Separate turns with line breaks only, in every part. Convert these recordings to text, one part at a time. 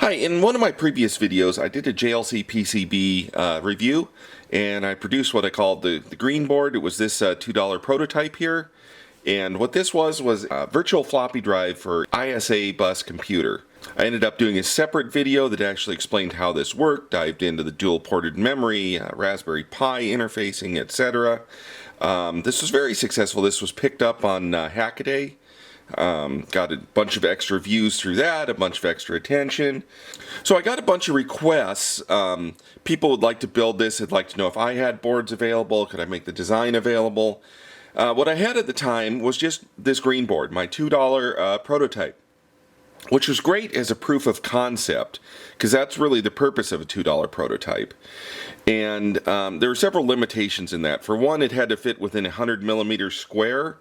Hi, in one of my previous videos I did a JLCPCB review, and I produced what I called the green board. It was this $2 prototype here, and what this was a virtual floppy drive for ISA bus computer. I ended up doing a separate video that actually explained how this worked, dived into the dual ported memory, Raspberry Pi interfacing, etc. This was very successful. This was picked up on Hackaday. Got a bunch of extra views through that, a bunch of extra attention. So I got a bunch of requests. People would like to build this. They'd like to know if I had boards available. Could I make the design available? What I had at the time was just this green board, my $2 prototype, which was great as a proof of concept, because that's really the purpose of a $2 prototype. And there were several limitations in that. For one, it had to fit within 100 millimeters square,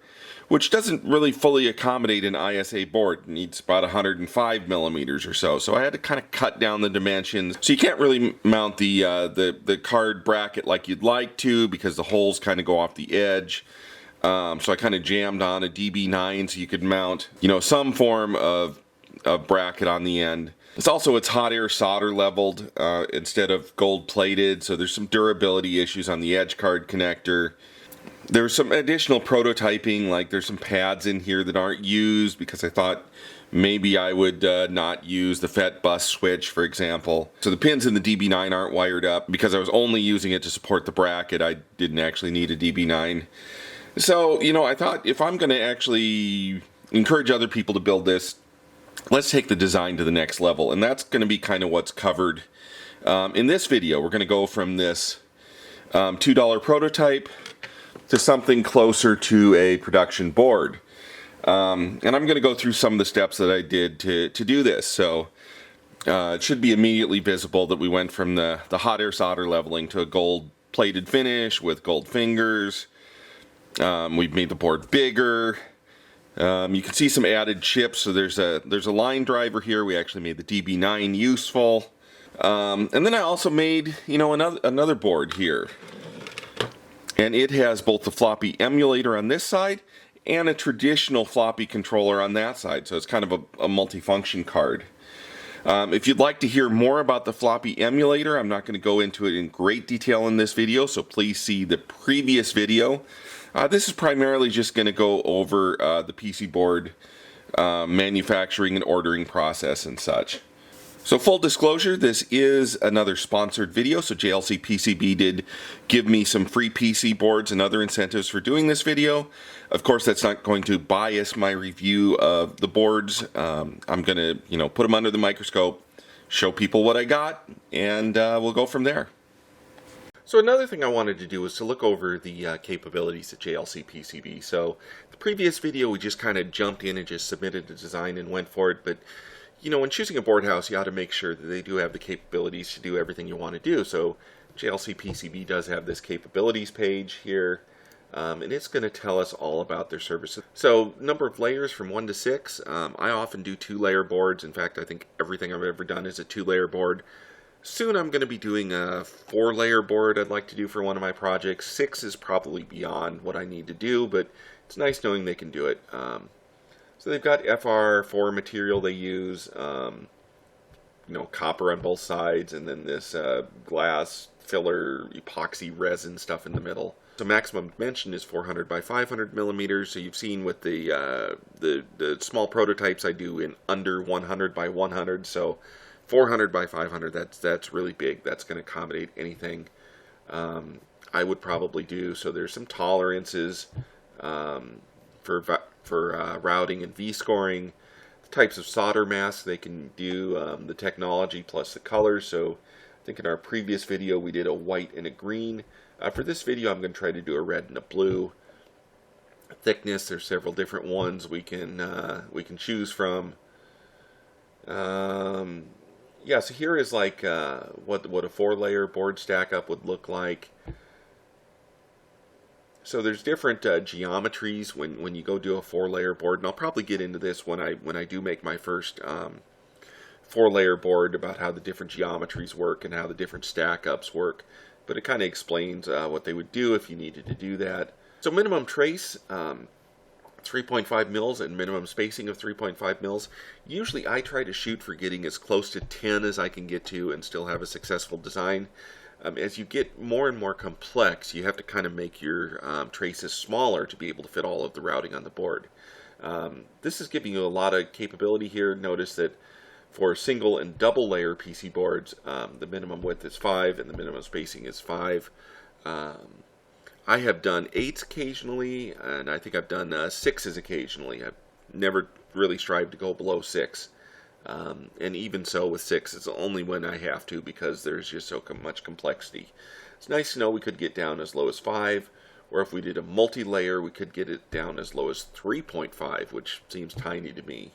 which doesn't really fully accommodate an ISA board. It needs about 105 millimeters or so. So I had to kind of cut down the dimensions. So you can't really mount the card bracket like you'd like to, because the holes kind of go off the edge. So I kind of jammed on a DB9 so you could mount, some form of bracket on the end. It's hot air solder leveled instead of gold plated, so there's some durability issues on the edge card connector. There's some additional prototyping, like there's some pads in here that aren't used because I thought maybe I would not use the FET bus switch, for example. So the pins in the DB9 aren't wired up because I was only using it to support the bracket. I didn't actually need a DB9. So, I thought if I'm going to actually encourage other people to build this, let's take the design to the next level. And that's going to be kind of what's covered in this video. We're going to go from this $2 prototype to something closer to a production board. And I'm going to go through some of the steps that I did to do this. So it should be immediately visible that we went from the hot air solder leveling to a gold plated finish with gold fingers. We've made the board bigger. You can see some added chips. So there's a line driver here. We actually made the DB9 useful. And then I also made, another board here. And it has both the floppy emulator on this side and a traditional floppy controller on that side. So it's kind of a multifunction card. If you'd like to hear more about the floppy emulator, I'm not going to go into it in great detail in this video, so please see the previous video. This is primarily just going to go over the PC board manufacturing and ordering process and such. So full disclosure, this is another sponsored video, so JLCPCB did give me some free PC boards and other incentives for doing this video. Of course, that's not going to bias my review of the boards. I'm going to, put them under the microscope, show people what I got, and we'll go from there. So another thing I wanted to do was to look over the capabilities at JLCPCB. So the previous video, we just kind of jumped in and just submitted the design and went for it, but when choosing a board house, you ought to make sure that they do have the capabilities to do everything you want to do. So JLCPCB does have this capabilities page here, and it's going to tell us all about their services. So number of layers from 1 to 6. I often do 2-layer boards. In fact, I think everything I've ever done is a 2-layer board. Soon I'm going to be doing a 4-layer board I'd like to do for one of my projects. 6 is probably beyond what I need to do, but it's nice knowing they can do it. So they've got FR4 material they use, copper on both sides, and then this glass filler epoxy resin stuff in the middle. So maximum dimension is 400 by 500 millimeters. So you've seen with the small prototypes I do in under 100 by 100. So 400 by 500, that's really big. That's going to accommodate anything I would probably do. So there's some tolerances for routing and V-scoring, the types of solder masks they can do, the technology plus the colors. So I think in our previous video we did a white and a green. For this video I'm going to try to do a red and a blue. Thickness, there's several different ones we can choose from. Yeah, so here is like what a 4-layer board stack up would look like. So there's different geometries when you go do a 4-layer board, and I'll probably get into this when I do make my first 4-layer board, about how the different geometries work and how the different stack ups work. But it kind of explains what they would do if you needed to do that. So minimum trace, 3.5 mils and minimum spacing of 3.5 mils. Usually I try to shoot for getting as close to 10 as I can get to and still have a successful design. As you get more and more complex, you have to kind of make your traces smaller to be able to fit all of the routing on the board. This is giving you a lot of capability here. Notice that for single and double layer PC boards, the minimum width is 5 and the minimum spacing is 5. I have done 8s occasionally, and I think I've done 6s occasionally. I've never really strived to go below 6. And even so with 6, it's only when I have to, because there's just so much complexity. It's nice to know we could get down as low as 5, or if we did a multi-layer, we could get it down as low as 3.5, which seems tiny to me.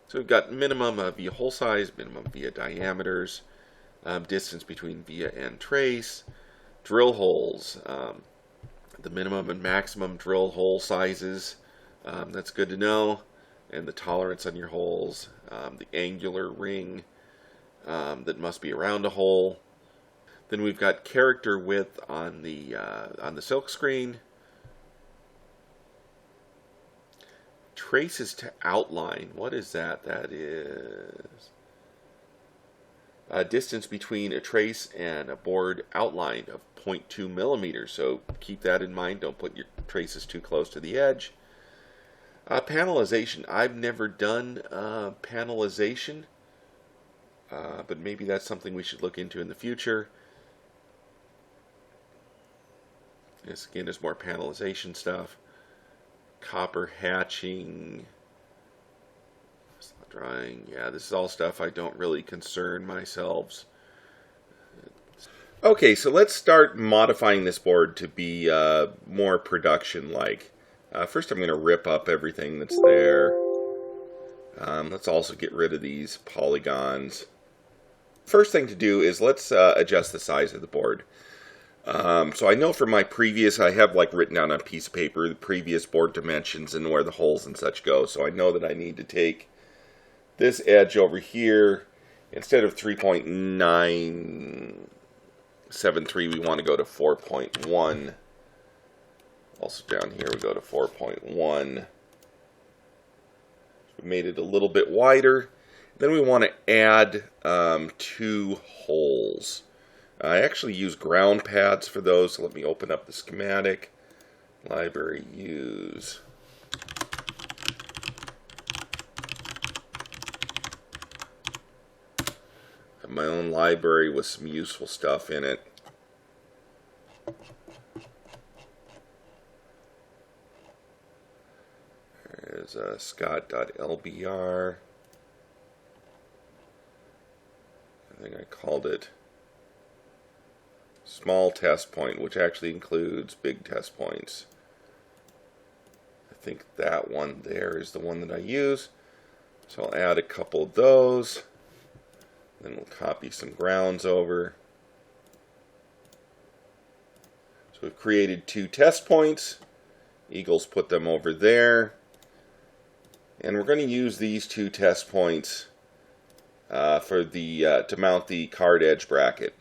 So we've got minimum via hole size, minimum via diameters, distance between via and trace, drill holes, the minimum and maximum drill hole sizes, that's good to know, and the tolerance on your holes, the angular ring that must be around a hole. Then we've got character width on the silk screen, traces to outline. What is that? That is distance between a trace and a board outline of 0.2 millimeters. So keep that in mind. Don't put your traces too close to the edge. Panelization. I've never done panelization, but maybe that's something we should look into in the future. This again is more panelization stuff. Copper hatching. Drying. Yeah, this is all stuff I don't really concern myself. Okay, so let's start modifying this board to be more production-like. First I'm going to rip up everything that's there. Let's also get rid of these polygons. First thing to do is let's adjust the size of the board. So I know from my previous, I have like written down on a piece of paper the previous board dimensions and where the holes and such go. So I know that I need to take this edge over here. Instead of 3.973, we want to go to 4.1. Also down here we go to 4.1. We made it a little bit wider. Then we want to add 2 holes. I actually use ground pads for those, so let me open up the schematic. Library use. I have my own library with some useful stuff in it. There's scott.lbr. I think I called it small test point, which actually includes big test points. I think that one there is the one that I use. So I'll add a couple of those. Then we'll copy some grounds over. So we've created 2 test points. Eagles put them over there. And we're going to use these 2 test points for the to mount the card edge bracket.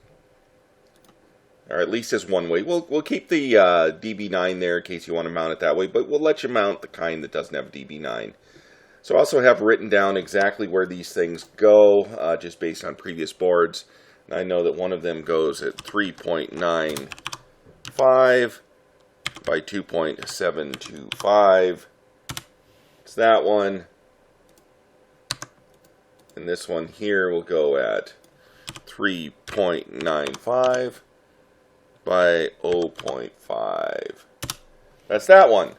Or at least as one way. We'll keep the DB9 there in case you want to mount it that way, but we'll let you mount the kind that doesn't have DB9. So I also have written down exactly where these things go, just based on previous boards. And I know that one of them goes at 3.95 by 2.725. It's that one. And this one here will go at 3.95 by 0.5. That's that one.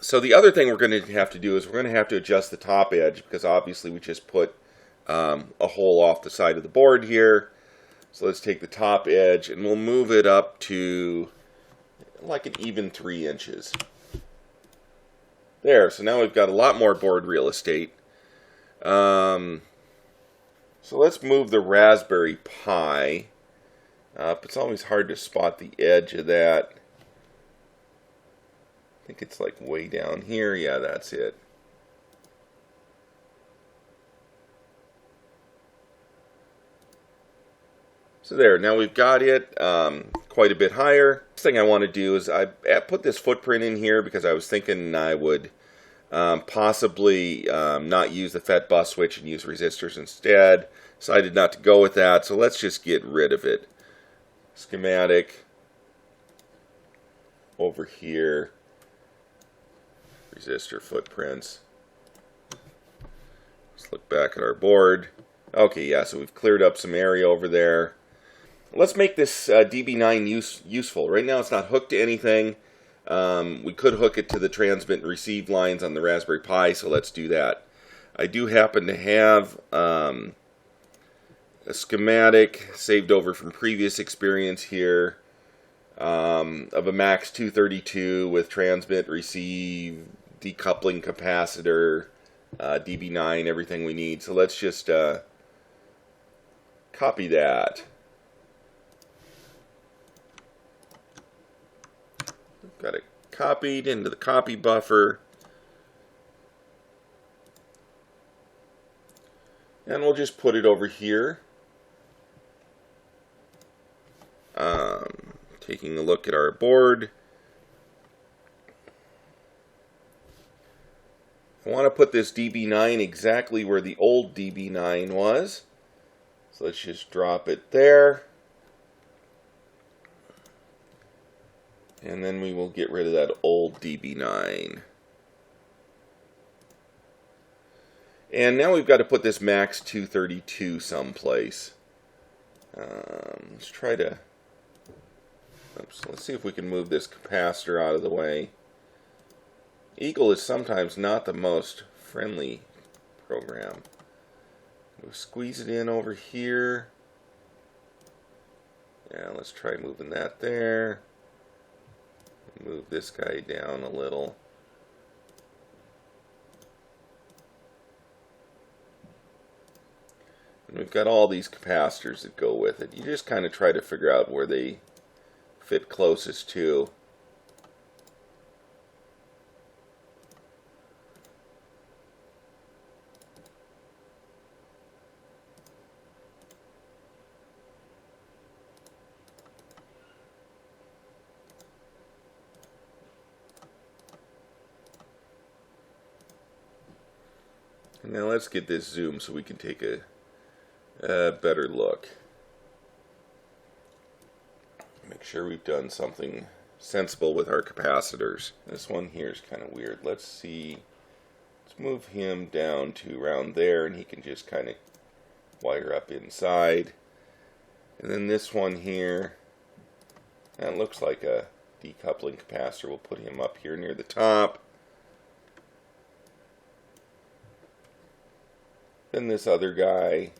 So the other thing we're going to have to do is we're going to have to adjust the top edge, because obviously we just put a hole off the side of the board here. So let's take the top edge and we'll move it up to like an even 3 inches. There, so now we've got a lot more board real estate. So let's move the Raspberry Pi up. It's always hard to spot the edge of that. I think it's like way down here. Yeah, that's it. So there, now we've got it. Of quite a bit higher. Next thing I want to do is I put this footprint in here because I was thinking I would possibly not use the FET bus switch and use resistors instead. Decided not to go with that, so let's just get rid of it. Schematic over here, resistor footprints. Let's look back at our board. Okay, yeah, so we've cleared up some area over there. Let's make this DB9 useful. Right now it's not hooked to anything. We could hook it to the transmit and receive lines on the Raspberry Pi, so let's do that. I do happen to have a schematic saved over from previous experience here of a Max 232 with transmit, receive, decoupling capacitor, DB9, everything we need. So let's just copy that. Got it copied into the copy buffer. And we'll just put it over here. Taking a look at our board. I want to put this DB9 exactly where the old DB9 was. So let's just drop it there. And then we will get rid of that old DB9. And now we've got to put this Max 232 someplace. Let's try to... Oops, let's see if we can move this capacitor out of the way. Eagle is sometimes not the most friendly program. We'll squeeze it in over here. Yeah, let's try moving that there. Move this guy down a little. And we've got all these capacitors that go with it. You just kind of try to figure out where they fit closest to. Now let's get this zoom so we can take a better look. Make sure we've done something sensible with our capacitors. This one here is kind of weird. Let's see. Let's move him down to around there, and he can just kind of wire up inside. And then this one here, that looks like a decoupling capacitor. We'll put him up here near the top. Then this other guy,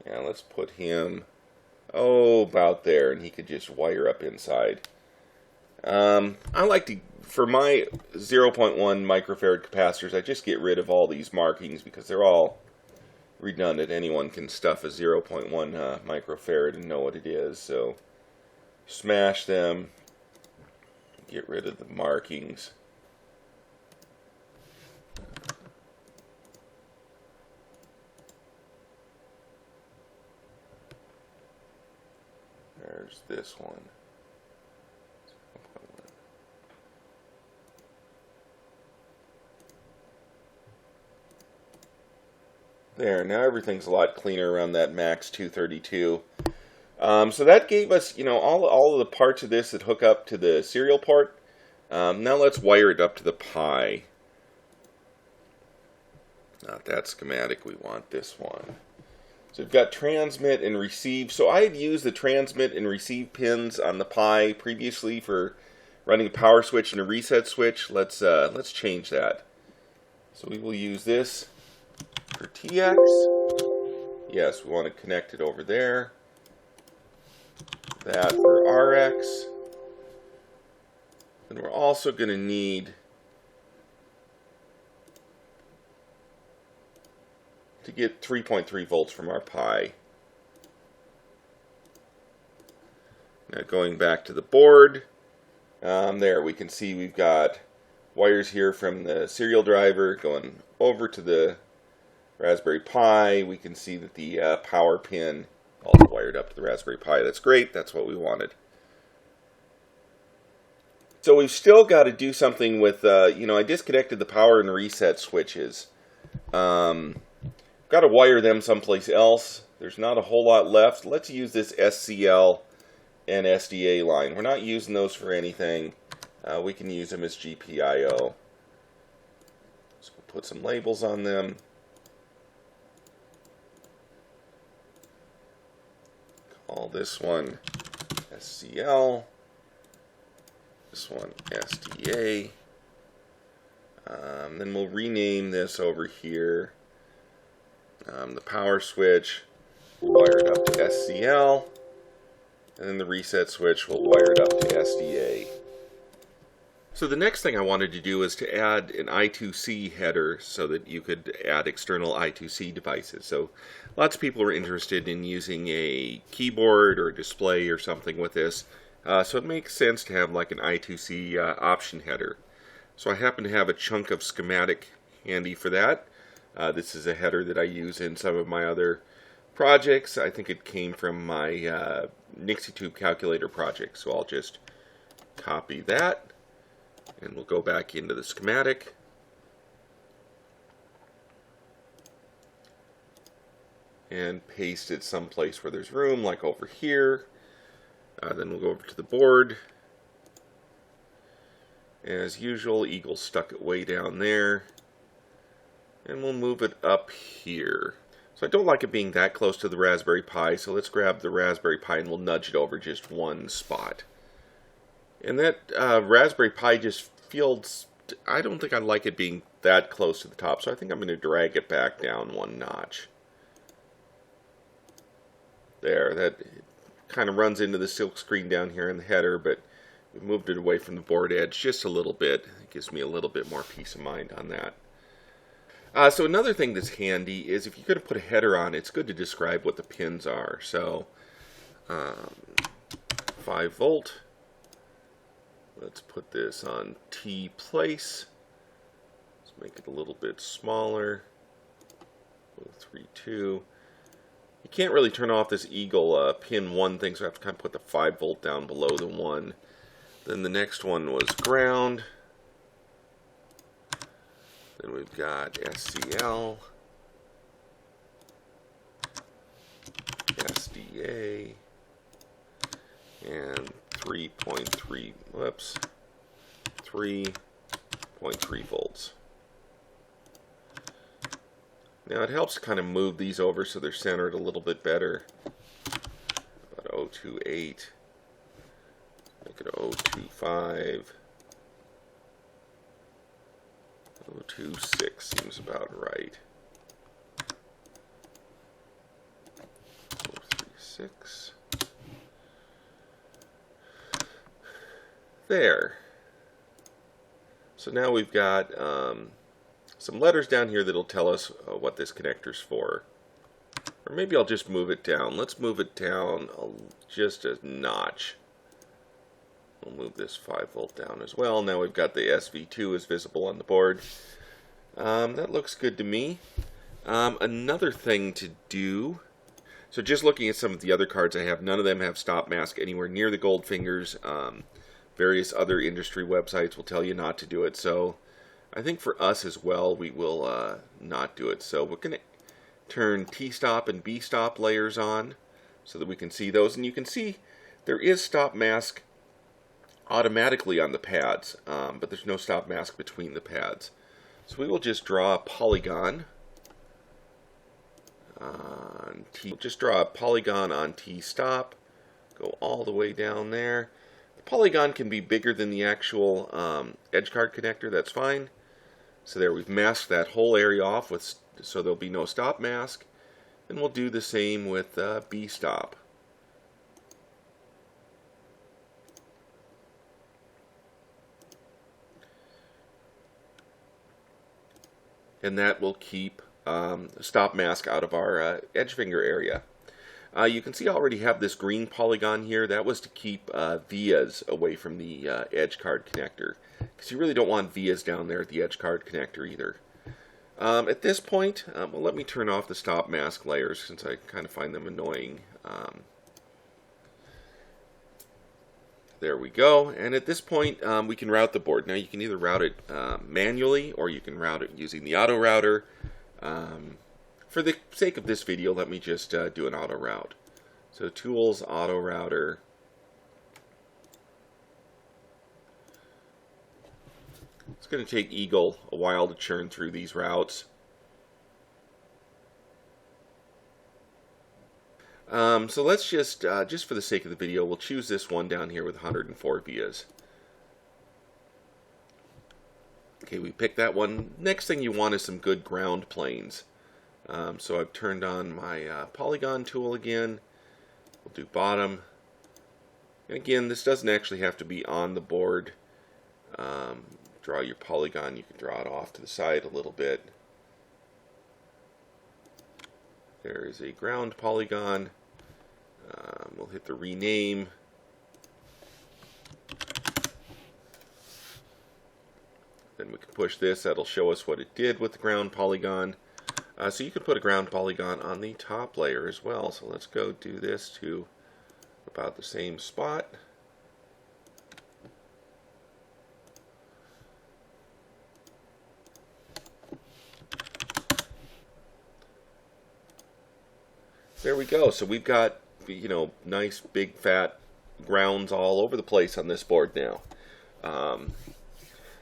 yeah, let's put him, about there, and he could just wire up inside. I like to, for my 0.1 microfarad capacitors, I just get rid of all these markings because they're all redundant. Anyone can stuff a 0.1 microfarad and know what it is. So smash them, get rid of the markings. There's this one. There, now everything's a lot cleaner around that Max 232. So that gave us, all of the parts of this that hook up to the serial port. Now let's wire it up to the Pi. Not that schematic, we want this one. So we've got transmit and receive. So I had used the transmit and receive pins on the Pi previously for running a power switch and a reset switch. Let's change that. So we will use this for TX. Yes, we want to connect it over there. That for RX. And we're also going to need to get 3.3 volts from our Pi. Now going back to the board, there we can see we've got wires here from the serial driver going over to the Raspberry Pi. We can see that the power pin all wired up to the Raspberry Pi. That's great. That's what we wanted. So we've still got to do something with, I disconnected the power and reset switches. Got to wire them someplace else. There's not a whole lot left. Let's use this SCL and SDA line. We're not using those for anything. We can use them as GPIO. So we'll put some labels on them. Call this one SCL. This one SDA. Then we'll rename this over here. The power switch, we'll wire it up to SCL. And then the reset switch, we'll wire it up to SDA. So the next thing I wanted to do is to add an I2C header so that you could add external I2C devices. So lots of people are interested in using a keyboard or a display or something with this. So it makes sense to have like an I2C option header. So I happen to have a chunk of schematic handy for that. This is a header that I use in some of my other projects. I think it came from my NixieTube calculator project. So I'll just copy that. And we'll go back into the schematic. And paste it someplace where there's room, like over here. Then we'll go over to the board. As usual, Eagle stuck it way down there. And we'll move it up here. So I don't like it being that close to the Raspberry Pi, so let's grab the Raspberry Pi and we'll nudge it over just one spot. And that Raspberry Pi just feels, I don't think I like it being that close to the top, so I think I'm going to drag it back down one notch. There, that kind of runs into the silk screen down here in the header, but we moved it away from the board edge just a little bit. It gives me a little bit more peace of mind on that. So another thing that's handy is if you're going to put a header on, it's good to describe what the pins are. So 5 volt. Let's put this on T place. Let's make it a little bit smaller. 3, 2. You can't really turn off this Eagle pin 1 thing, so I have to kind of put the 5 volt down below the 1. Then the next one was ground. Then we've got SCL, SDA, and 3.3 volts. Now it helps to kind of move these over so they're centered a little bit better. About 028, make it 025. 026 seems about right. 036. There. So now we've got some letters down here that'll tell us what this connector's for. Or maybe I'll just move it down. Let's move it down just a notch. We'll move this 5 volt down as well. Now we've got the SV2 is visible on the board. That looks good to me. Another thing to do, so just looking at some of the other cards I have, none of them have stop mask anywhere near the gold fingers. Various other industry websites will tell you not to do it. So I think for us as well, we will not do it. So we're going to turn T-stop and B-stop layers on so that we can see those. And you can see there is stop mask automatically on the pads, but there's no stop mask between the pads. So we will just draw a polygon on T. Just draw a polygon on T-stop. Go all the way down there. The polygon can be bigger than the actual edge card connector. That's fine. So there, we've masked that whole area off with, so there'll be no stop mask. And we'll do the same with B-stop. And that will keep stop mask out of our edge finger area. You can see I already have this green polygon here. That was to keep vias away from the edge card connector, because you really don't want vias down there at the edge card connector either. At this point, well, let me turn off the stop mask layers since I kind of find them annoying. There we go. And at this point, we can route the board. Now you can either route it manually or you can route it using the auto router. For the sake of this video, let me just do an auto route. So Tools, Auto Router. It's going to take Eagle a while to churn through these routes. So let's just for the sake of the video, we'll choose this one down here with 104 vias. Okay, we picked that one. Next thing you want is some good ground planes. So I've turned on my polygon tool again. We'll do bottom. And again, this doesn't actually have to be on the board. Draw your polygon. You can draw it off to the side a little bit. There is a ground polygon. We'll hit the rename. Then we can push this. That'll show us what it did with the ground polygon. So you can put a ground polygon on the top layer as well. So let's go do this to about the same spot. There we go. So we've got, you know, nice big fat grounds all over the place on this board now.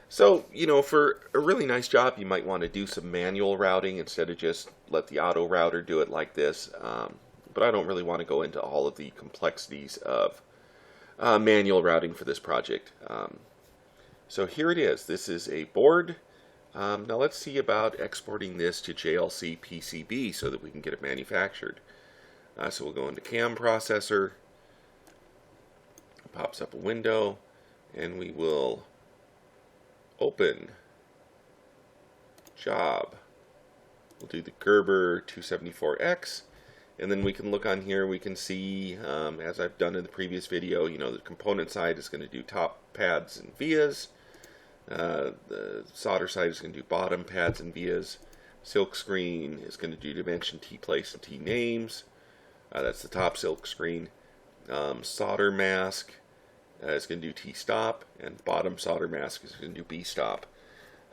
So, you know, for a really nice job, you might want to do some manual routing instead of just let the auto router do it like this. But I don't really want to go into all of the complexities of manual routing for this project. So here it is. This is a board. Now let's see about exporting this to JLCPCB so that we can get it manufactured. So we'll go into CAM processor. It pops up a window, and we will open job. We'll do the Gerber 274X, and then we can look on here. We can see, as I've done in the previous video, you know, the component side is going to do top pads and vias. The solder side is going to do bottom pads and vias. Silk screen is going to do dimension, T place, and T names. That's the top silk screen. Solder mask is going to do T stop, and bottom solder mask is going to do B stop.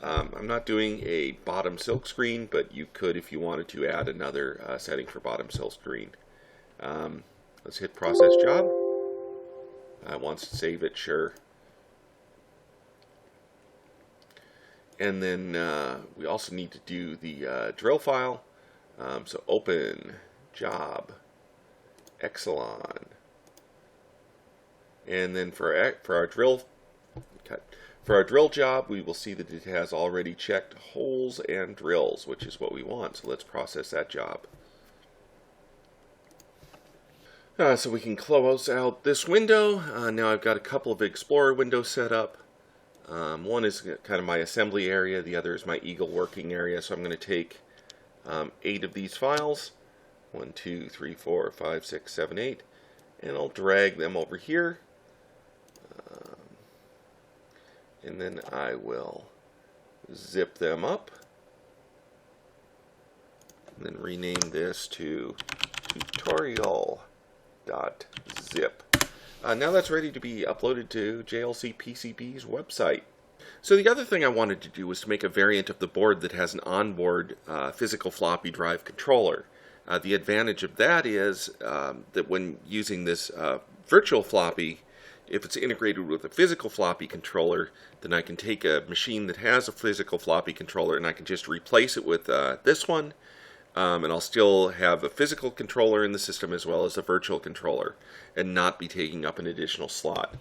I'm not doing a bottom silk screen, but you could if you wanted to add another setting for bottom silk screen. Let's hit process job. Wants to save it, sure. And then we also need to do the drill file. So open job Exelon, and then for our drill job, we will see that it has already checked holes and drills, which is what we want. So let's process that job. So we can close out this window. Now I've got a couple of Explorer windows set up. One is kind of my assembly area. The other is my Eagle working area. So I'm going to take 8 of these files. 1, 2, 3, 4, 5, 6, 7, 8. And I'll drag them over here. And then I will zip them up. And then rename this to tutorial.zip. Now that's ready to be uploaded to JLCPCB's website. So the other thing I wanted to do was to make a variant of the board that has an onboard physical floppy drive controller. The advantage of that is that when using this virtual floppy, if it's integrated with a physical floppy controller, then I can take a machine that has a physical floppy controller and I can just replace it with this one. And I'll still have a physical controller in the system as well as a virtual controller and not be taking up an additional slot.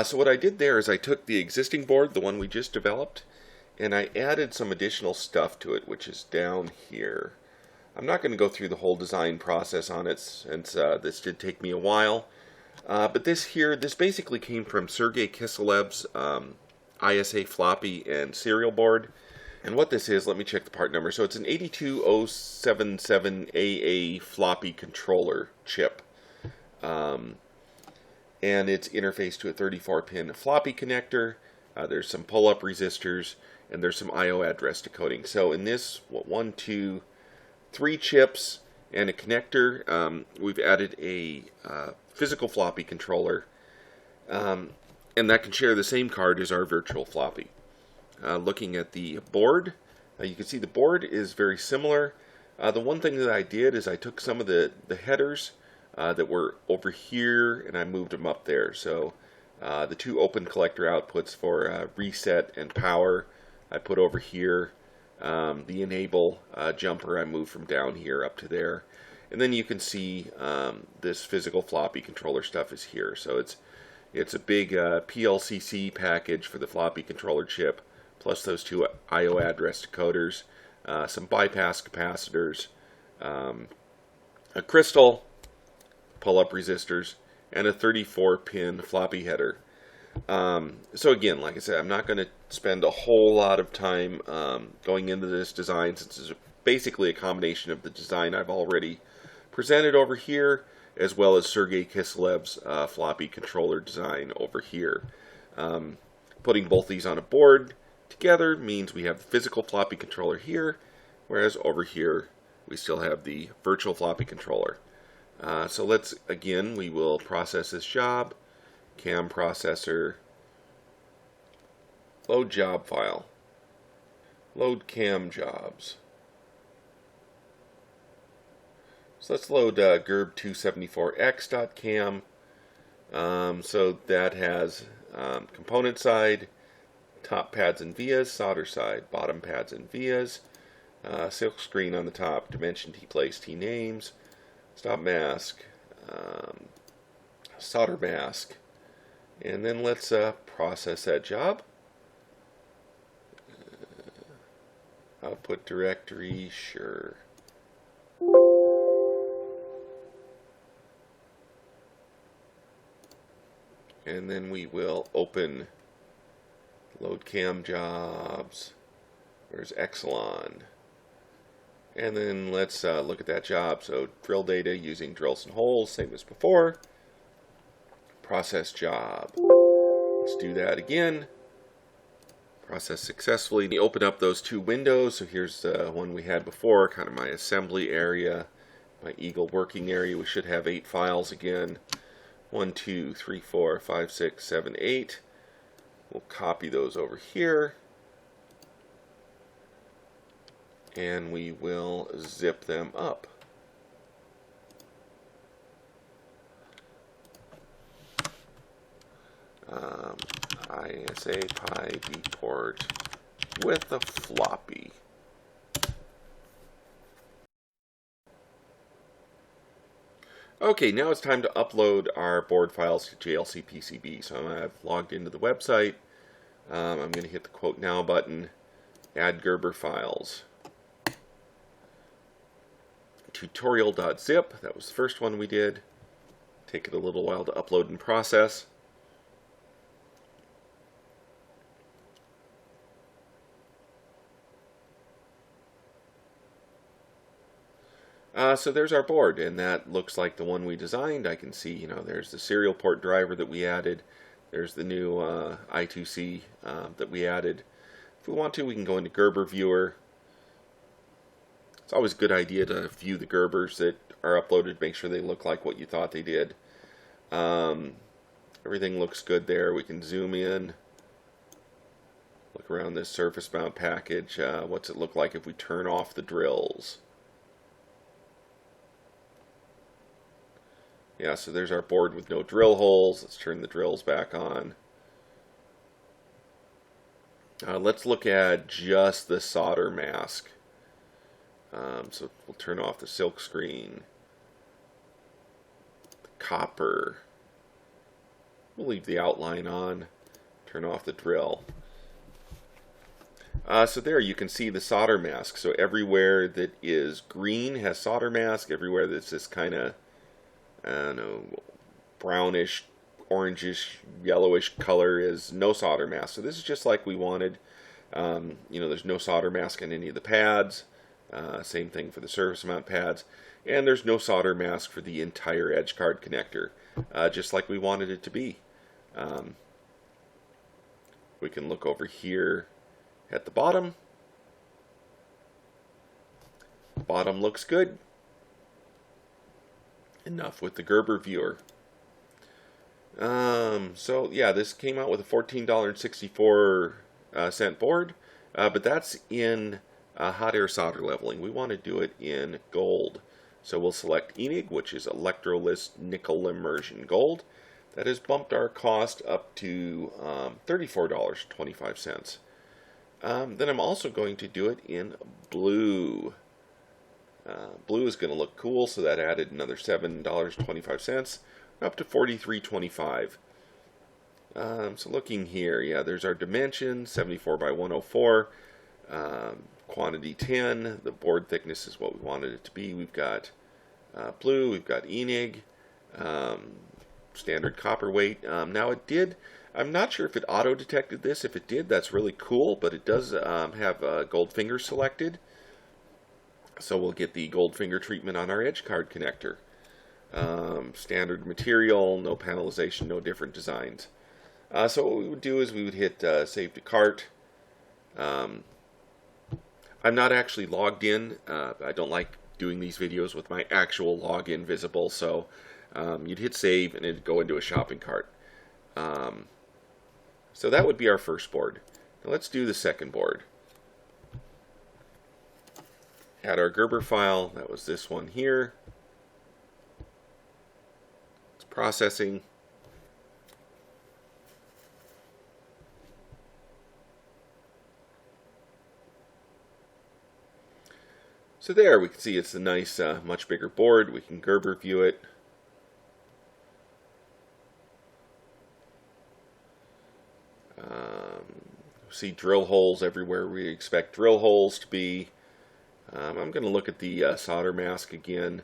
So what I did there is I took the existing board, the one we just developed, and I added some additional stuff to it, which is down here. I'm not going to go through the whole design process on it since this did take me a while. But this basically came from Sergey Kiselev's ISA floppy and serial board. And what this is, let me check the part number. So it's an 82077AA floppy controller chip. And it's interfaced to a 34-pin floppy connector. There's some pull-up resistors, and there's some I/O address decoding. So in this, 1, 2, 3 chips, and a connector. We've added a physical floppy controller, and that can share the same card as our virtual floppy. Looking at the board, you can see the board is very similar. The one thing that I did is I took some of the headers that were over here and I moved them up there. So the two open collector outputs for reset and power I put over here. The enable jumper I moved from down here up to there. And then you can see this physical floppy controller stuff is here. So it's a big PLCC package for the floppy controller chip, plus those two I/O address decoders, some bypass capacitors, a crystal, pull-up resistors, and a 34-pin floppy header. So again, like I said, I'm not going to spend a whole lot of time going into this design, since it's basically a combination of the design I've already presented over here, as well as Sergei Kiselev's floppy controller design over here. Putting both these on a board together means we have the physical floppy controller here, whereas over here we still have the virtual floppy controller. So let's, again, we will process this job, CAM processor, load job file, load CAM jobs. So let's load gerb274x.cam. So that has component side, top pads and vias, solder side, bottom pads and vias, silk screen on the top, dimension, T-place, T-names, stop mask, solder mask, and then let's process that job. Output directory, sure. And then we will open load cam jobs. There's Exelon. And then let's look at that job. So drill data using drills and holes, same as before. Process job. Let's do that again. Process successfully. We open up those two windows. So here's the one we had before, kind of my assembly area, my Eagle working area. We should have 8 files again. 1, 2, 3, 4, 5, 6, 7, 8. We'll copy those over here. And we will zip them up. ISA PI port with the floppy. Okay, now it's time to upload our board files to JLCPCB. So I've logged into the website. I'm going to hit the Quote Now button, add Gerber files. Tutorial.zip, that was the first one we did. Take it a little while to upload and process. So there's our board, and that looks like the one we designed. I can see, you know, there's the serial port driver that we added. There's the new I2C that we added. If we want to, we can go into Gerber Viewer. It's always a good idea to view the Gerbers that are uploaded, make sure they look like what you thought they did. Everything looks good there. We can zoom in, look around this surface mount package. What's it look like if we turn off the drills? Yeah, so there's our board with no drill holes. Let's turn the drills back on. Let's look at just the solder mask. So we'll turn off the silk screen, the copper. We'll leave the outline on, turn off the drill. So there you can see the solder mask. So everywhere that is green has solder mask. Everywhere that's this kind of, I don't know, brownish, orangish, yellowish color is no solder mask. So this is just like we wanted. You know, there's no solder mask on any of the pads. Same thing for the surface mount pads. And there's no solder mask for the entire edge card connector, just like we wanted it to be. We can look over here at the bottom. Bottom looks good. enough with the Gerber viewer. So yeah, this came out with a $14.64 board, but that's in hot air solder leveling. We want to do it in gold. So we'll select ENIG, which is electroless nickel immersion gold. That has bumped our cost up to $34.25. Then I'm also going to do it in blue. Blue is going to look cool, so that added another $7.25, up to $43.25. So looking here, yeah, there's our dimensions, 74 by 104, quantity 10, the board thickness is what we wanted it to be. We've got blue, we've got ENIG, standard copper weight. Now it did, I'm not sure if it auto-detected this. If it did, that's really cool, but it does have gold finger selected. So we'll get the gold finger treatment on our edge card connector. Standard material, no panelization, no different designs. So what we would do is we would hit Save to Cart. I'm not actually logged in. I don't like doing these videos with my actual login visible, so you'd hit Save and it'd go into a shopping cart. So that would be our first board. Now let's do the second board. Add our Gerber file. That was this one here. It's processing. So there, we can see it's a nice, much bigger board. We can Gerber view it. See drill holes everywhere we expect drill holes to be. I'm going to look at the solder mask again,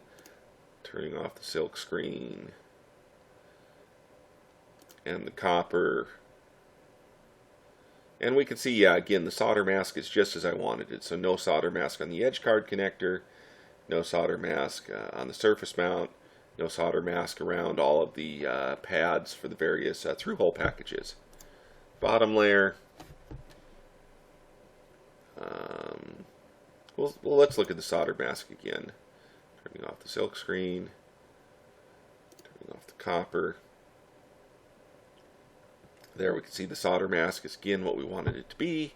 turning off the silk screen and the copper. And we can see, yeah, again, the solder mask is just as I wanted it. So no solder mask on the edge card connector, no solder mask on the surface mount, no solder mask around all of the pads for the various through-hole packages. Bottom layer. Well, let's look at the solder mask again. Turning off the silk screen, turning off the copper. There we can see the solder mask is again what we wanted it to be.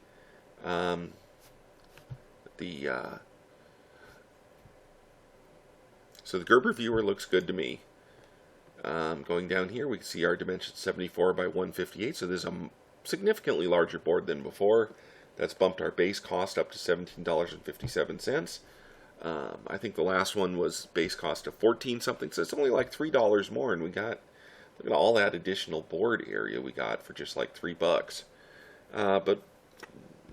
So the Gerber viewer looks good to me. Going down here we can see our dimensions 74 by 158, so there's a significantly larger board than before. That's bumped our base cost up to $17.57. I think the last one was base cost of $14 something, so it's only like $3 more, and we got, look at all that additional board area we got for just like $3. But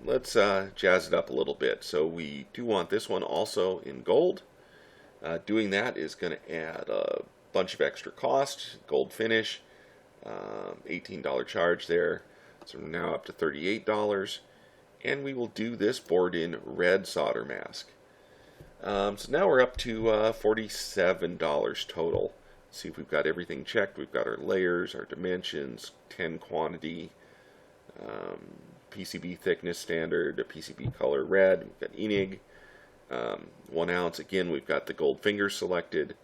let's jazz it up a little bit. So we do want this one also in gold. Doing that is going to add a bunch of extra cost, gold finish, $18 charge there. So we're now up to $38. And we will do this board in red solder mask. So now we're up to $47 total. Let's see if we've got everything checked. We've got our layers, our dimensions, 10 quantity, PCB thickness standard, a PCB color red. We've got ENIG, 1 ounce. Again, we've got the gold finger selected.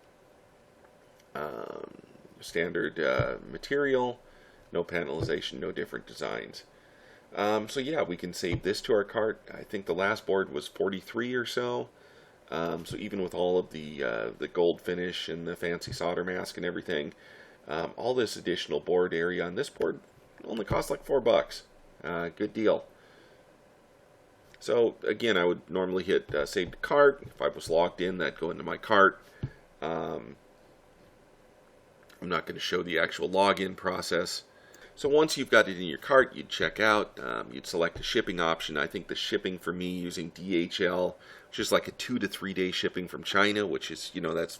Standard material, no panelization, no different designs. So yeah, we can save this to our cart. I think the last board was 43 or so. So even with all of the gold finish and the fancy solder mask and everything, all this additional board area on this board only costs like $4. Good deal. So again, I would normally hit save to cart. If I was logged in, that'd go into my cart. I'm not going to show the actual login process. So once you've got it in your cart, you'd check out, you'd select a shipping option. I think the shipping for me using DHL, which is like a 2 to 3 day shipping from China, which is, you know, that's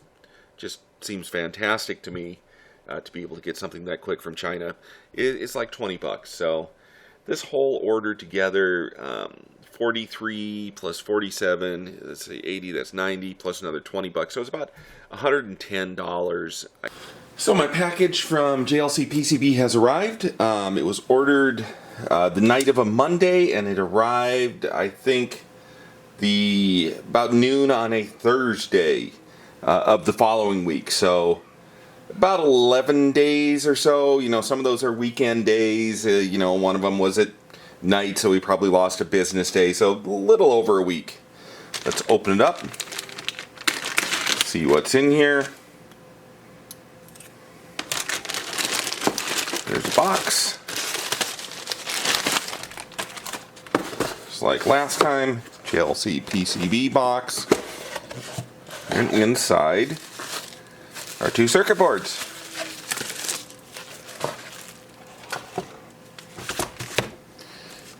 just seems fantastic to me to be able to get something that quick from China. It's like $20. So this whole order together, 43 plus 47, let's say 80, that's 90, plus another $20. So it's about $110. So my package from JLCPCB has arrived. It was ordered the night of a Monday, and it arrived, I think, about noon on a Thursday. of the following week. So about 11 days or so. You know, some of those are weekend days. You know, one of them was at night, so we probably lost a business day. So a little over a week. Let's open it up. See what's in here. There's a box. Just like last time, JLCPCB box. And inside are two circuit boards.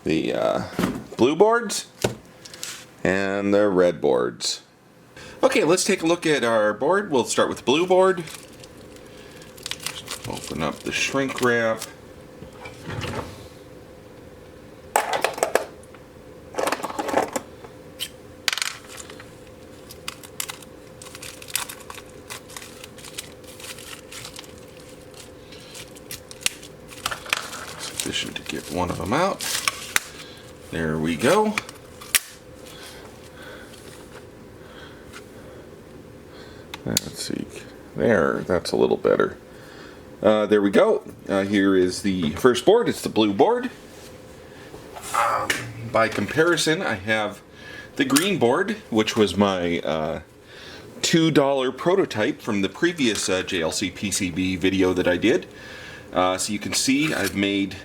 The blue boards and the red boards. Okay, let's take a look at our board. We'll start with the blue board. Just open up the shrink wrap. Sufficient to get one of them out. There we go. Let's see. There, that's a little better. There we go. Here is the first board. It's the blue board. By comparison, I have the green board, which was my $2 prototype from the previous JLCPCB video that I did. So you can see I've made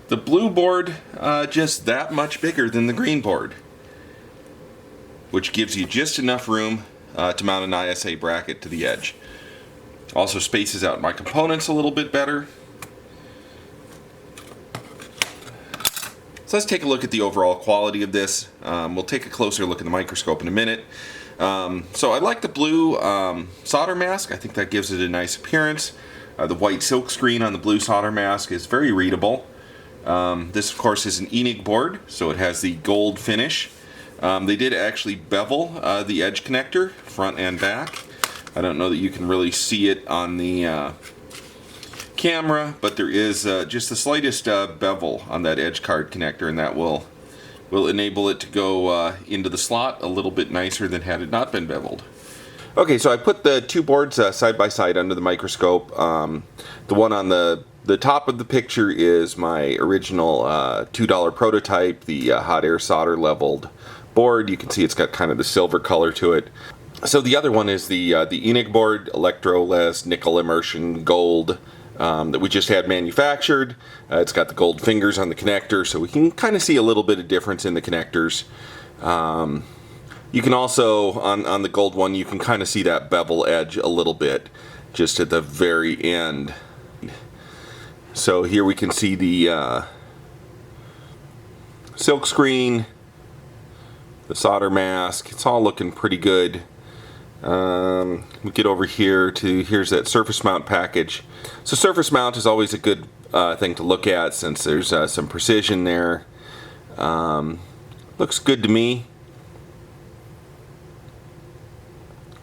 the blue board just that much bigger than the green board, which gives you just enough room to mount an ISA bracket to the edge. Also spaces out my components a little bit better. So let's take a look at the overall quality of this. We'll take a closer look at the microscope in a minute. So I like the blue solder mask. I think that gives it a nice appearance. The white silk screen on the blue solder mask is very readable. This of course is an Enig board, so it has the gold finish. They did actually bevel the edge connector, front and back. I don't know that you can really see it on the camera, but there is just the slightest bevel on that edge card connector, and that will enable it to go into the slot a little bit nicer than had it not been beveled. Okay, so I put the two boards side by side under the microscope. The one on the top of the picture is my original $2 prototype, the hot air solder leveled board. You can see it's got kind of the silver color to it. So the other one is the Enig board, electroless nickel immersion gold, that we just had manufactured. It's got the gold fingers on the connector, so we can kind of see a little bit of difference in the connectors. You can also, on the gold one, you can kind of see that bevel edge a little bit, just at the very end. So here we can see the silk screen, the solder mask. It's all looking pretty good. We get over here to, here's that surface mount package. So surface mount is always a good thing to look at, since there's some precision there. Looks good to me.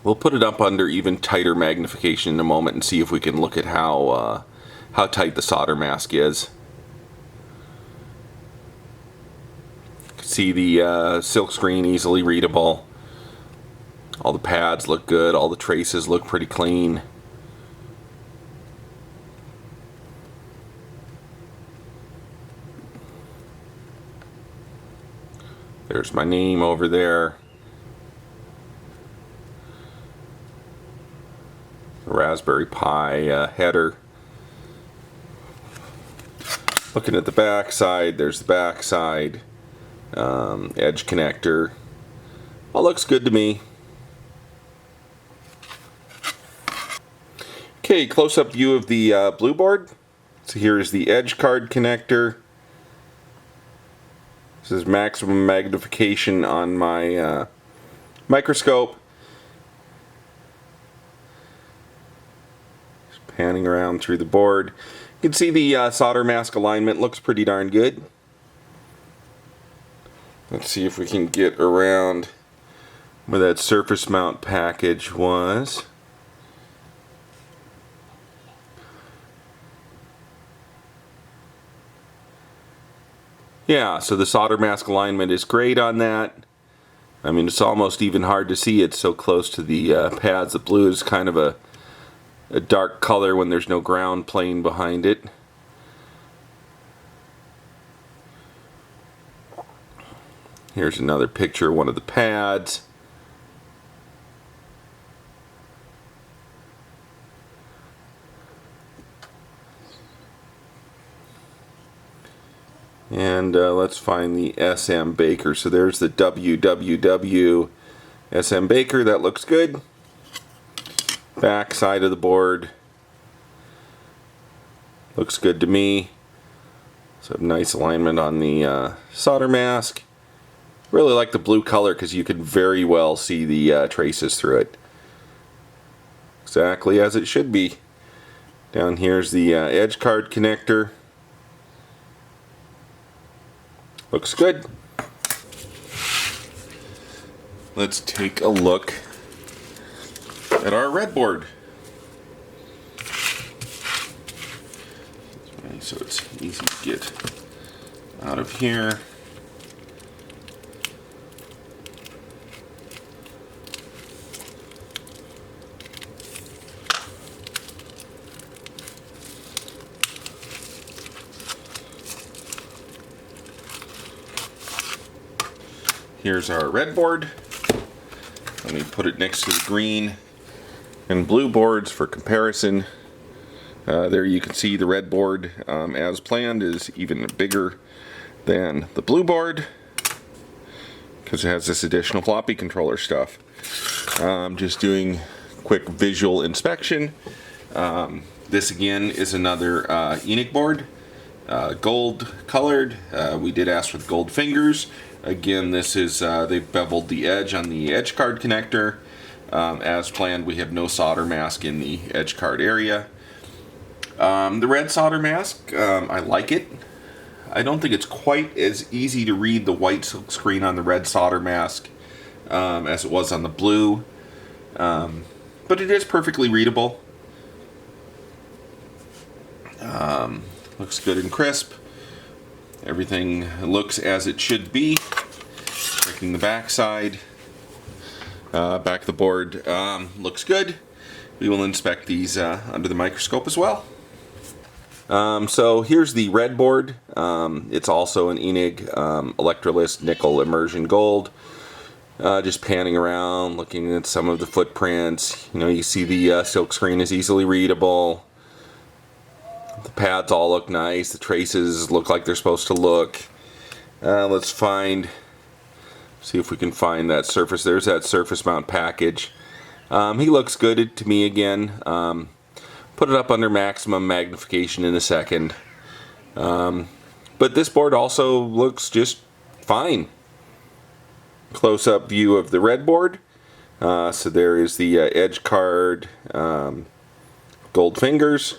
We'll put it up under even tighter magnification in a moment and see if we can look at how tight the solder mask is. See the silk screen, easily readable. All the pads look good, all the traces look pretty clean. There's my name over there. Raspberry Pi header. Looking at the back side, there's the back side. Edge connector. All looks good to me. Okay, close-up view of the blue board. So here's the edge card connector. This is maximum magnification on my microscope. Just panning around through the board. You can see the solder mask alignment looks pretty darn good. Let's see if we can get around where that surface mount package was. Yeah, so the solder mask alignment is great on that. I mean, it's almost even hard to see. It's so close to the pads. The blue is kind of a dark color when there's no ground plane behind it. Here's another picture of one of the pads. And let's find the SM Baker. So there's the WWW SM Baker. That looks good. Back side of the board looks good to me. So nice alignment on the solder mask. Really like the blue color because you can very well see the traces through it. Exactly as it should be. Down here's the edge card connector. Looks good. Let's take a look at our red board. So it's easy to get out of here. Here's our red board. Let me put it next to the green and blue boards for comparison. There you can see the red board, as planned, is even bigger than the blue board because it has this additional floppy controller stuff. Just doing quick visual inspection. This again is another ENIC board, gold colored. We did ask for the gold fingers. Again, this is, they've beveled the edge on the edge card connector. As planned, we have no solder mask in the edge card area. The red solder mask, I like it. I don't think it's quite as easy to read the white silk screen on the red solder mask as it was on the blue. But it is perfectly readable. Looks good and crisp. Everything looks as it should be. Checking the back side. Back of the board looks good. We will inspect these under the microscope as well. So here's the red board. It's also an ENIG Electrolyst Nickel Immersion Gold. Just panning around, looking at some of the footprints. You know, you see the silk screen is easily readable. The pads all look nice. The traces look like they're supposed to look. Let's see if we can find that surface. There's that surface mount package. He looks good to me again. Put it up under maximum magnification in a second. But this board also looks just fine. Close-up view of the red board. So there is the edge card, gold fingers.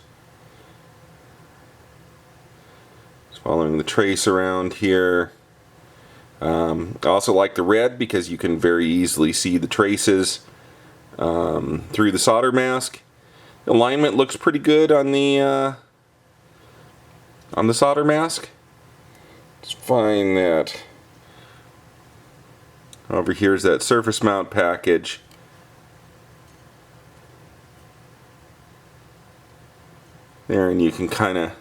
Following the trace around here. I also like the red because you can very easily see the traces through the solder mask. Alignment looks pretty good on the solder mask. Let's find that. Over here is that surface mount package. There, and you can kind of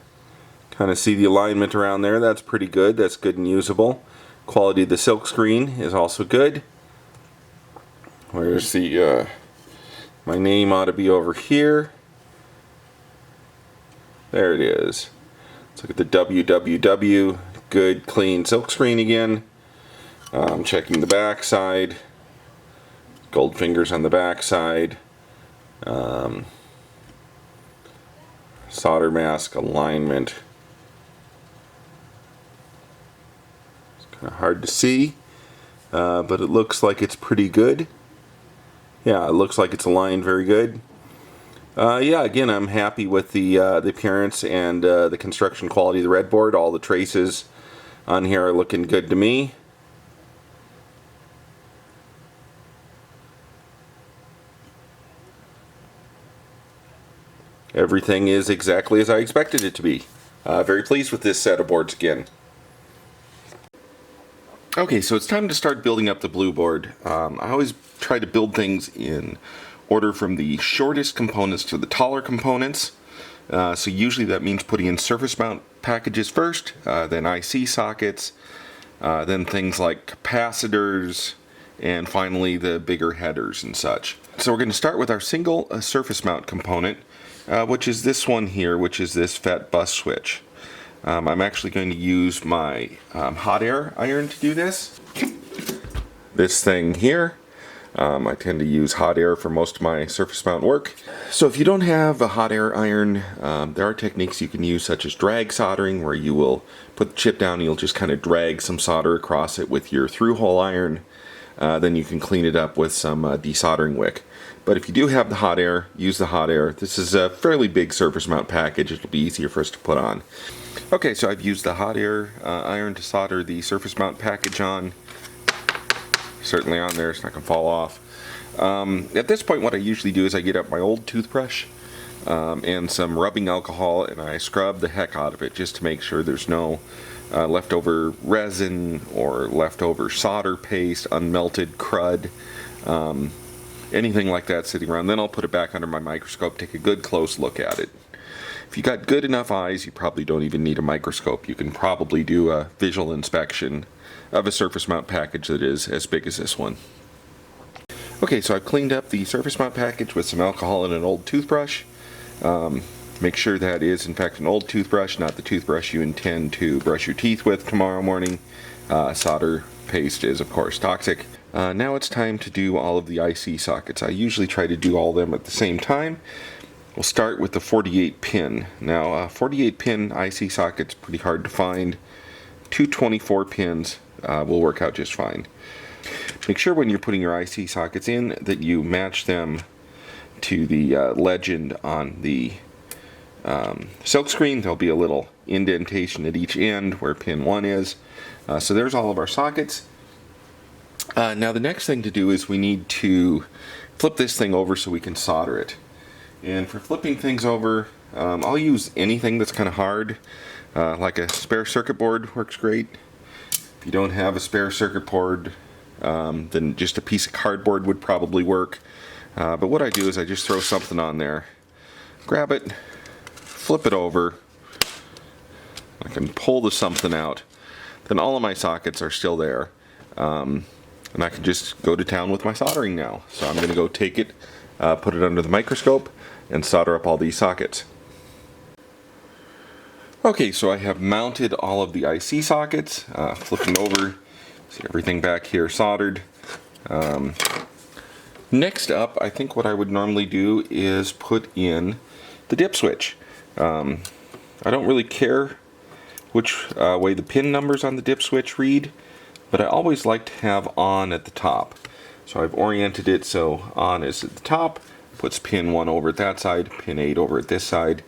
see the alignment around there. That's pretty good. That's good and usable. Quality of the silk screen is also good. Where's the my name ought to be over here. There it is. Let's look at the WWW. Good clean silk screen again. Checking the back side. Gold fingers on the back side. Solder mask alignment. Kind of hard to see, but it looks like it's pretty good. Yeah, it looks like it's aligned very good. Yeah, again, I'm happy with the appearance and the construction quality of the red board. All the traces on here are looking good to me. Everything is exactly as I expected it to be. Very pleased with this set of boards again. Okay, so it's time to start building up the blue board. I always try to build things in order from the shortest components to the taller components. So usually that means putting in surface mount packages first, then IC sockets, then things like capacitors, and finally the bigger headers and such. So we're going to start with our single surface mount component, which is this one here, which is this FET bus switch. I'm actually going to use my hot air iron to do this. This thing here, I tend to use hot air for most of my surface mount work. So if you don't have a hot air iron, there are techniques you can use, such as drag soldering, where you will put the chip down and you'll just kind of drag some solder across it with your through-hole iron. Then you can clean it up with some desoldering wick. But if you do have the hot air, use the hot air. This is a fairly big surface mount package. It'll be easier for us to put on. Okay, so I've used the hot air iron to solder the surface mount package on. Certainly on there, it's not going to fall off. At this point, what I usually do is I get up my old toothbrush and some rubbing alcohol, and I scrub the heck out of it just to make sure there's no leftover resin or leftover solder paste, unmelted crud, anything like that sitting around. Then I'll put it back under my microscope, take a good close look at it. If you got good enough eyes, you probably don't even need a microscope. You can probably do a visual inspection of a surface mount package that is as big as this one. Okay, so I've cleaned up the surface mount package with some alcohol and an old toothbrush. Make sure that is in fact an old toothbrush, not the toothbrush you intend to brush your teeth with tomorrow morning. Solder paste is of course toxic. Now it's time to do all of the IC sockets. I usually try to do all of them at the same time. We'll start with the 48 pin. Now 48 pin IC socket's pretty hard to find. 224 pins will work out just fine. Make sure when you're putting your IC sockets in that you match them to the legend on the silk screen. There'll be a little indentation at each end where pin 1 is. So there's all of our sockets. Now the next thing to do is we need to flip this thing over so we can solder it. And for flipping things over, I'll use anything that's kind of hard, like a spare circuit board works great. If you don't have a spare circuit board, then just a piece of cardboard would probably work. But what I do is I just throw something on there, grab it, flip it over, I can pull the something out, then all of my sockets are still there, and I can just go to town with my soldering now. So I'm going to go take it, put it under the microscope, and solder up all these sockets. Okay, so I have mounted all of the IC sockets, flipping over, see everything back here soldered. Next up, I think what I would normally do is put in the dip switch. I don't really care which way the pin numbers on the dip switch read, but I always like to have on at the top. So I've oriented it so on is at the top, puts pin 1 over at that side, pin 8 over at this side.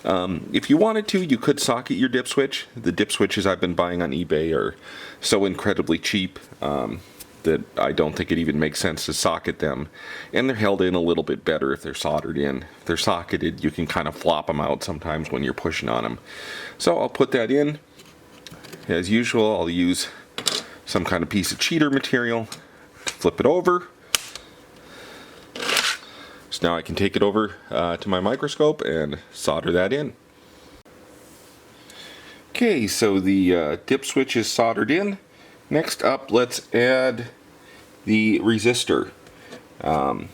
If you wanted to, you could socket your dip switch. The dip switches I've been buying on eBay are so incredibly cheap that I don't think it even makes sense to socket them. And they're held in a little bit better if they're soldered in. If they're socketed, you can kind of flop them out sometimes when you're pushing on them. So I'll put that in. As usual, I'll use some kind of piece of cheater material to flip it over. So now I can take it over to my microscope and solder that in. Okay, so the dip switch is soldered in. Next up, let's add the resistor. Looking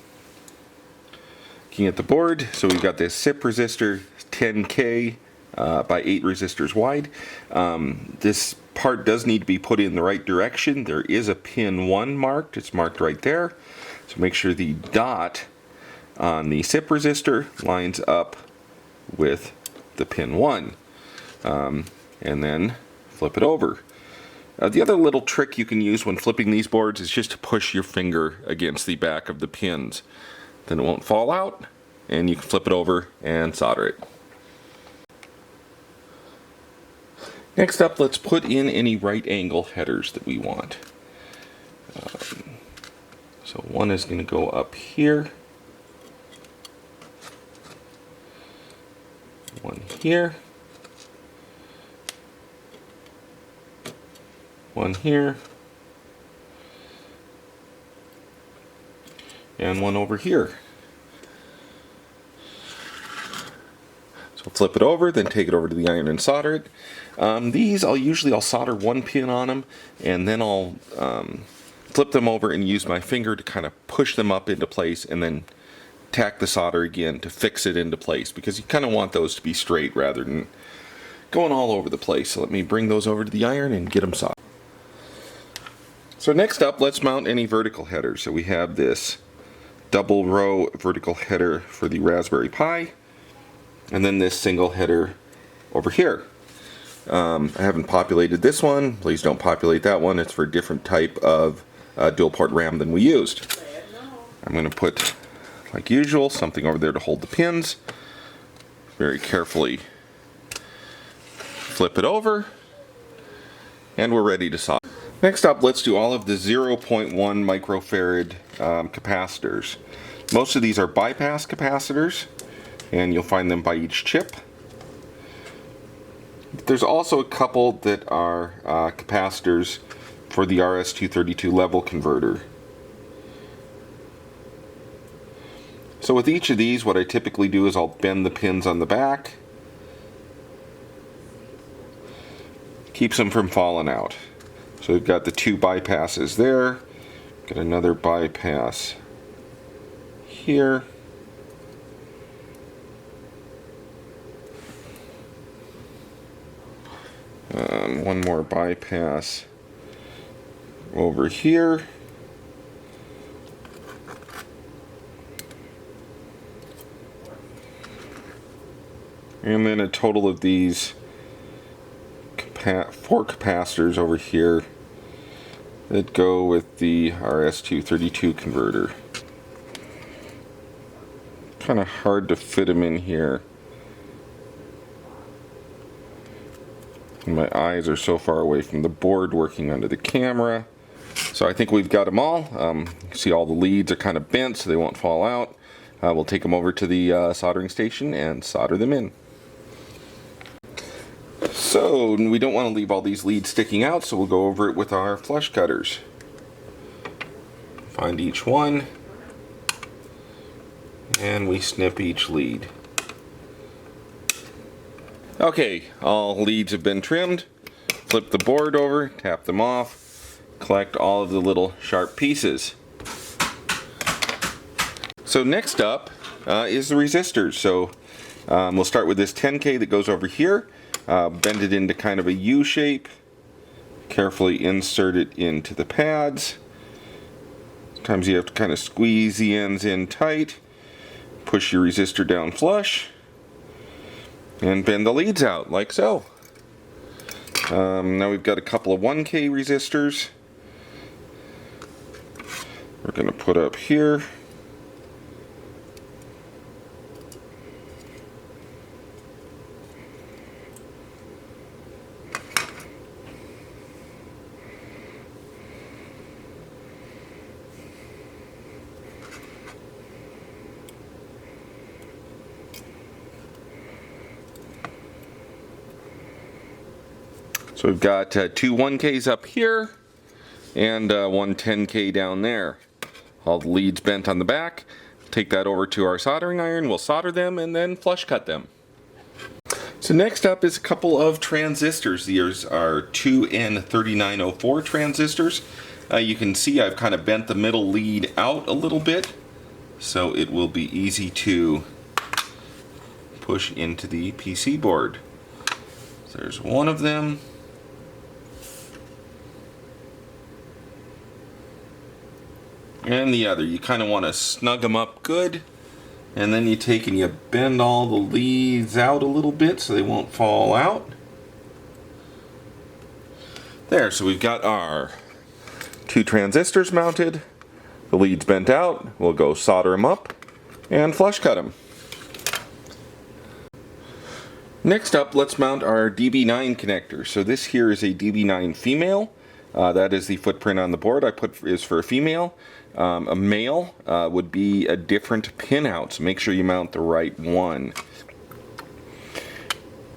at the board, so we've got this SIP resistor, 10K by 8 resistors wide. This part does need to be put in the right direction. There is a pin 1 marked. It's marked right there. So make sure the dot on the SIP resistor lines up with the pin 1. And then flip it over. The other little trick you can use when flipping these boards is just to push your finger against the back of the pins. Then it won't fall out, and you can flip it over and solder it. Next up, let's put in any right angle headers that we want. So one is going to go up here. One here. One here. and one over here. So flip it over, then take it over to the iron and solder it. These I'll solder one pin on them, and then I'll flip them over and use my finger to kind of push them up into place, and then tack the solder again to fix it into place, because you kind of want those to be straight rather than going all over the place. So let me bring those over to the iron and get them soldered. So next up, let's mount any vertical headers. So we have this double row vertical header for the Raspberry Pi, and then this single header over here. I haven't populated this one. Please don't populate that one. It's for a different type of dual port RAM than we used. I'm going to put, like usual, something over there to hold the pins. Very carefully flip it over, and we're ready to solder. Next up, let's do all of the 0.1 microfarad capacitors. Most of these are bypass capacitors, and you'll find them by each chip. There's also a couple that are capacitors for the RS-232 level converter. So with each of these, what I typically do is I'll bend the pins on the back. Keeps them from falling out. So we've got the two bypasses there. Got another bypass here. One more bypass over here. And then a total of these 4 capacitors over here that go with the RS-232 converter. Kind of hard to fit them in here. And my eyes are so far away from the board working under the camera. So I think we've got them all. You can see all the leads are kind of bent so they won't fall out. We'll take them over to the soldering station and solder them in. So we don't want to leave all these leads sticking out, so we'll go over it with our flush cutters. Find each one, and we snip each lead. Okay, all leads have been trimmed. Flip the board over, tap them off, collect all of the little sharp pieces. So next up is the resistors. So we'll start with this 10K that goes over here. Bend it into kind of a U shape. Carefully insert it into the pads. Sometimes you have to kind of squeeze the ends in tight. Push your resistor down flush. And bend the leads out, like so. Now we've got a couple of 1K resistors. We're going to put up here. So we've got 2 1Ks up here and 1 10K down there. All the leads bent on the back. Take that over to our soldering iron, we'll solder them and then flush cut them. So next up is a couple of transistors. These are 2N3904 transistors. You can see I've kind of bent the middle lead out a little bit, so it will be easy to push into the PC board. So there's one of them. And the other. You kind of want to snug them up good, and then you take and you bend all the leads out a little bit so they won't fall out. There, so we've got our 2 transistors mounted, the leads bent out. We'll go solder them up and flush cut them. Next up, let's mount our DB9 connector. So this here is a DB9 female. That is the footprint on the board I put is for a female. A male would be a different pin out, so make sure you mount the right one.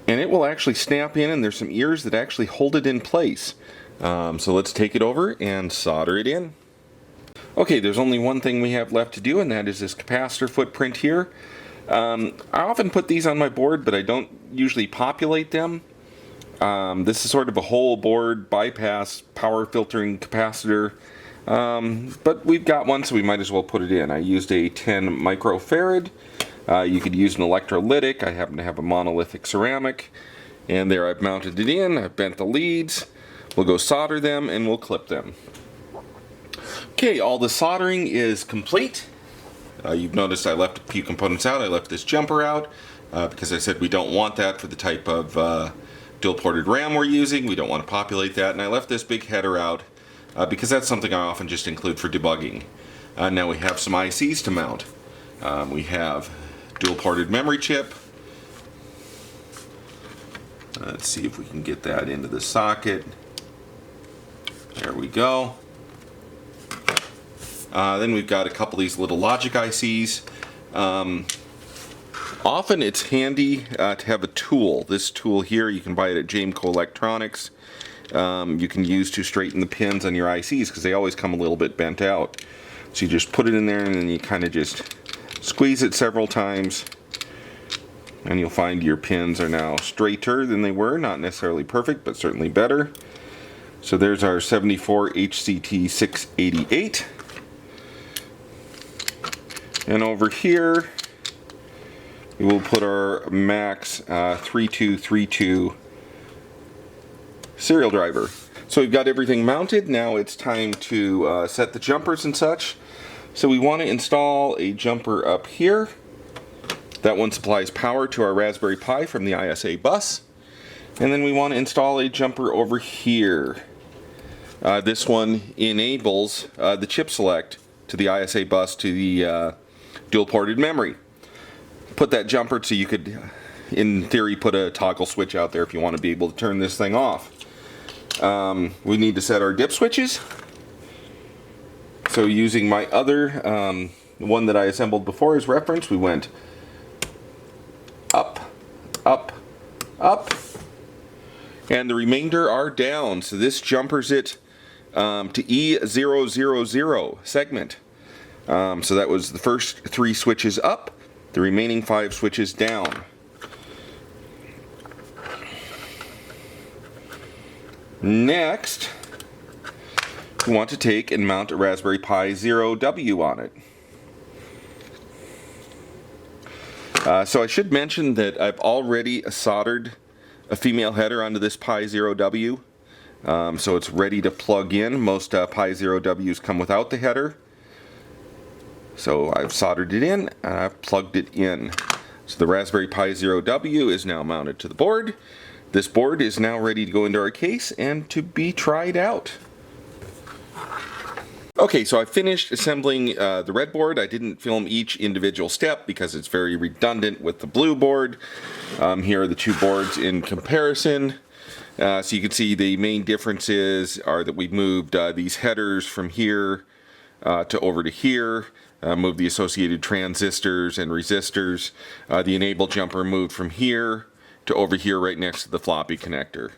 And it will actually snap in, and there's some ears that actually hold it in place. So let's take it over and solder it in. Okay, there's only one thing we have left to do, and that is this capacitor footprint here. I often put these on my board, but I don't usually populate them. This is sort of a whole board bypass power filtering capacitor, but we've got one, so we might as well put it in. I used a 10 microfarad. You could use an electrolytic. I happen to have a monolithic ceramic, and there I've mounted it in. I've bent the leads. We'll go solder them and we'll clip them. Okay, all the soldering is complete. You've noticed I left a few components out. I left this jumper out because I said we don't want that for the type of dual ported RAM we're using. We don't want to populate that. And I left this big header out because that's something I often just include for debugging. Now we have some ICs to mount. We have dual ported memory chip. Let's see if we can get that into the socket. There we go. Then we've got a couple of these little logic ICs. Often it's handy to have a tool. This tool here, you can buy it at Jameco Electronics. You can use to straighten the pins on your ICs because they always come a little bit bent out. So you just put it in there and then you kind of just squeeze it several times. And you'll find your pins are now straighter than they were. Not necessarily perfect, but certainly better. So there's our 74 HCT 688. And over here, we will put our Max 3232 serial driver. So we've got everything mounted. Now it's time to set the jumpers and such. So we want to install a jumper up here. That one supplies power to our Raspberry Pi from the ISA bus. And then we want to install a jumper over here. This one enables the chip select to the ISA bus to the dual ported memory. Put that jumper so you could, in theory, put a toggle switch out there if you want to be able to turn this thing off. We need to set our dip switches. So using my other one that I assembled before as reference, we went up, up, up, and the remainder are down. So this jumpers it to E000 segment. So that was the first 3 switches up, the remaining 5 switches down. Next, we want to take and mount a Raspberry Pi 0W on it. So I should mention that I've already soldered a female header onto this Pi 0W. So it's ready to plug in. Most Pi 0Ws come without the header. So I've soldered it in and I've plugged it in. So the Raspberry Pi 0W is now mounted to the board. This board is now ready to go into our case and to be tried out. Okay, so I finished assembling the red board. I didn't film each individual step because it's very redundant with the blue board. Here are the 2 boards in comparison. So you can see the main differences are that we moved these headers from here to over to here. Moved the associated transistors and resistors. The enable jumper moved from here to over here right next to the floppy connector.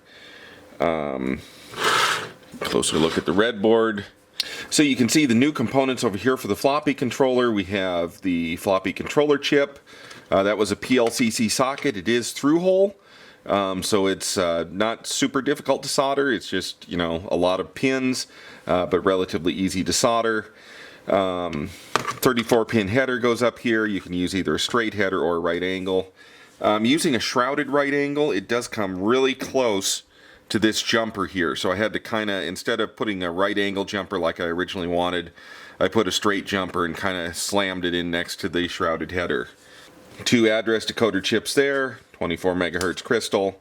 Closer look at the red board. So you can see the new components over here for the floppy controller. We have the floppy controller chip. That was a PLCC socket. It is through hole. So it's not super difficult to solder. It's just, you know, a lot of pins, but relatively easy to solder. 34 pin header goes up here. You can use either a straight header or a right angle. Using a shrouded right angle, it does come really close to this jumper here. So I had to kind of, instead of putting a right angle jumper like I originally wanted, I put a straight jumper and kind of slammed it in next to the shrouded header. 2 address decoder chips there, 24 megahertz crystal,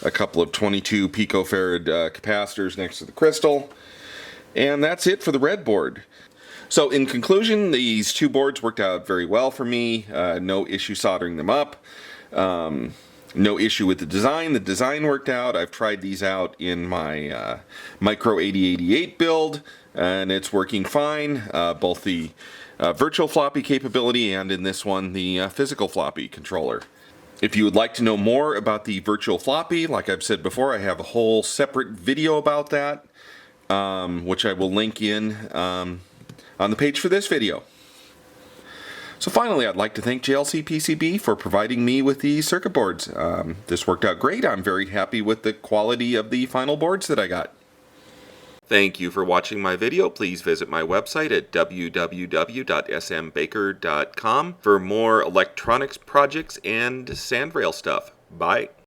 a couple of 22 picofarad capacitors next to the crystal, and that's it for the red board. So in conclusion, these 2 boards worked out very well for me. No issue soldering them up. No issue with the design. The design worked out. I've tried these out in my Micro 8088 build, and it's working fine. Both the virtual floppy capability and in this one, the physical floppy controller. If you would like to know more about the virtual floppy, like I've said before, I have a whole separate video about that, which I will link in on the page for this video. So finally, I'd like to thank JLCPCB for providing me with these circuit boards. This worked out great. I'm very happy with the quality of the final boards that I got. Thank you for watching my video. Please visit my website at www.smbaker.com for more electronics projects and sandrail stuff. Bye.